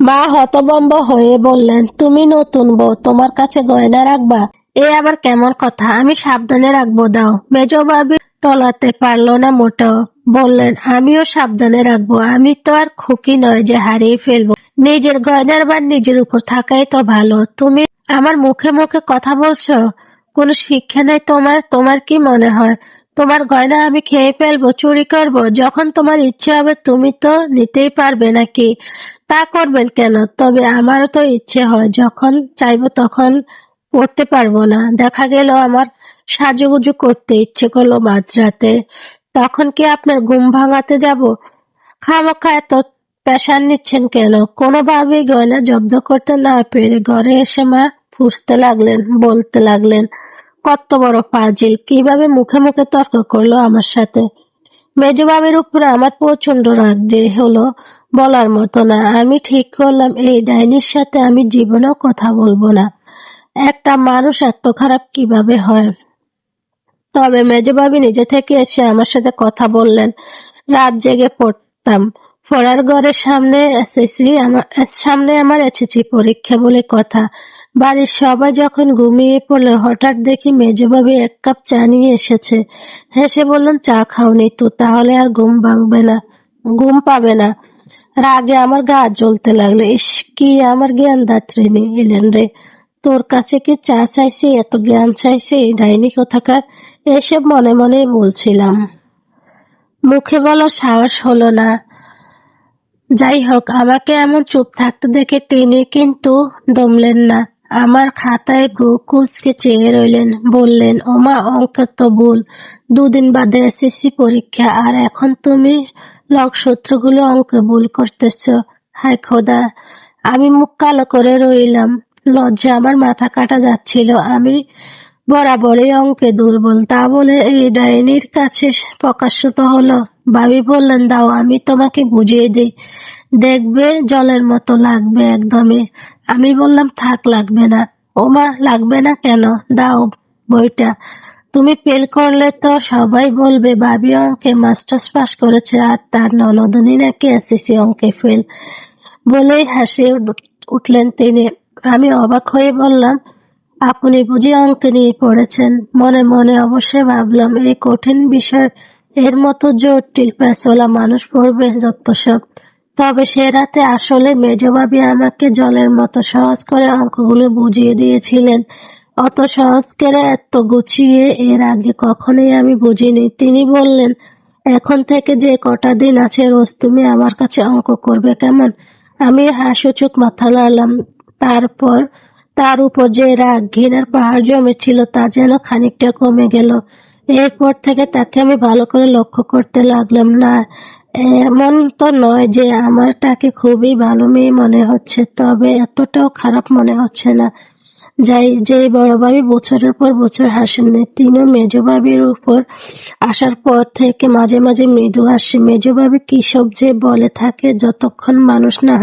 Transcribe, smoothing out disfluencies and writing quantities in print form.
মা হতভম্ব হয়ে বললেন, তুমি নতুন বউ, তোমার কাছে গয়না রাখবা? এ আবার কেমন কথা? আমি সাবধানে রাখবো, দাও। মেজ ভাবি টলাতে পারলো না মোটেও, বললেন, আমিও সাবধানে রাখবো। আমি তো আর খুকি নয় যে হারিয়ে ফেলবো। নিজের গয়নার ভার নিজের উপর থাকাই তো ভালো। তুমি আমার মুখে মুখে কথা বলছো, কোনো শিক্ষা নেই তোমার? তোমার কি মনে হয় তোমার গয়না আমি খেয়ে ফেলবো, চুরি করবো? যখন তোমার ইচ্ছে হবে তুমি তো নিতেই পারবে নাকি? তা করবেন কেন? তবে আমারও তো ইচ্ছে হয়, যখন চাইবো তখন পড়তে পারবো না। দেখা গেল আমার সাজুগুজু করতে ইচ্ছে করলো মাঝরাতে, তখন কি আপনার ঘুম ভাঙাতে যাব? খামোখা এত প্রেশার নিচ্ছেন কেন? কোনোভাবেই গয়না জব্দ করতে না পেরে ঘরে এসে মা ফুঁসতে লাগলেন, বলতে লাগলেন, কত বড় ফাজিল, কিভাবে মুখে মুখে তর্ক করলো আমার সাথে। মেজো ভাবির উপরে আমার প্রচন্ড রাগ যে হলো বলার মতো না। আমি ঠিক করলাম এই ডাইনির সাথে আমি জীবনেও কথা বলবো না। একটা মানুষ এত খারাপ কিভাবে হয়? তবে মেজো ভাবি নিজে থেকে এসে আমার সাথে কথা বললেন। রাত জেগে পড়তাম। পড়ার ঘরের সামনে আমার এসেছি পরীক্ষা বলে কথা। বাড়ির সবাই যখন ঘুমিয়ে পড়লো হঠাৎ দেখি মেজো ভাবি এক কাপ চা নিয়ে এসেছে। হেসে বললেন, চা খাওনি তো? তাহলে আর ঘুম পাবে না। রাগে আমার গা জ্বলতে লাগলো। ইস, কি আমার জ্ঞান দাত্রিনী এলেন রে! তোর কাছে কি চা চাইছি, এত জ্ঞান চাইছি? ডাইনি কোথাকার! এসব মনে মনেই বলছিলাম, মুখে বলার সাহস হলো না। যাই হোক, আমাকে এমন চুপ থাকতে দেখে তিনি কিন্তু দমলেন না। আমার খাতায় ভ্রু কুঁচকে চেয়ে রইলেন, বললেন, ওমা, অঙ্কের তো ভুল। 2 দিন বাদে এসএসসি পরীক্ষা, আর এখন তুমি লংসূত্রগুলো অঙ্কে ভুল করতেছ। হায় খোদা! আমি মুখ কালো করে রইলাম। লজ্জা আমার মাথা কাটা যাচ্ছিল। আমি বরাবরই অঙ্কে দুর্বল, তা বলে এই ডাইনির কাছে প্রকাশিত হলো। ভাবি বললেন, দাও আমি তোমাকে বুঝিয়ে দিই, দেখবে জলের মতো লাগবে একদমই। আমি বললাম, থাক, লাগবে না। ওমা, লাগবে না কেন? দাও বইটা। তুমি ফেল করলে তো সবাই বলবে ভাবি অঙ্কে মাস্টার্স পাস করেছে, আর তার ননদনী নাকি এসএসসি অঙ্কে ফেল। বলেই হাসি উঠলেন তিনি। আমি অবাক হয়ে বললাম, আপনি বুঝি অঙ্ক নিয়ে পড়েছেন? মনে মনে অবশ্যই ভাবলাম, এই কঠিন বিষয় এর মতো জটিল পেঁচওয়ালা মানুষ পড়বে যত সব। তবে সে রাতে আসলে মেজ ভাবি আমাকে জলের মতো সহজ করে অঙ্কগুলো বুঝিয়ে দিয়েছিলেন। অত সহজ করে এত গুছিয়ে এর আগে কখনোই আমি বুঝিনি। তিনি বললেন, এখন থেকে যে কটা দিন আছে রোজ তুমি আমার কাছে অঙ্ক করবে, কেমন? আমি হাসিচোখ মাথা নাড়লাম। তার উপর যে রাগ ঘৃণার পাহাড় জমেছিল তা যেন খানিকটা কমে গেল। এরপর থেকে তাকে আমি ভালো করে লক্ষ্য করতে লাগলাম। না, এমন তো নয় যে আমার তাকে খুবই ভালো মেয়ে মনে হচ্ছে, তবে এতটাও খারাপ মনে হচ্ছে না। যেই বড় ভাবি বছরের পর বছর হাসেননি, তিনিও মেজ ভাবির উপর আসার পর থেকে মাঝে মাঝে মৃদু হাসে। মেজ ভাবি কি সব যে বলে থাকে, যতক্ষণ মানুষ না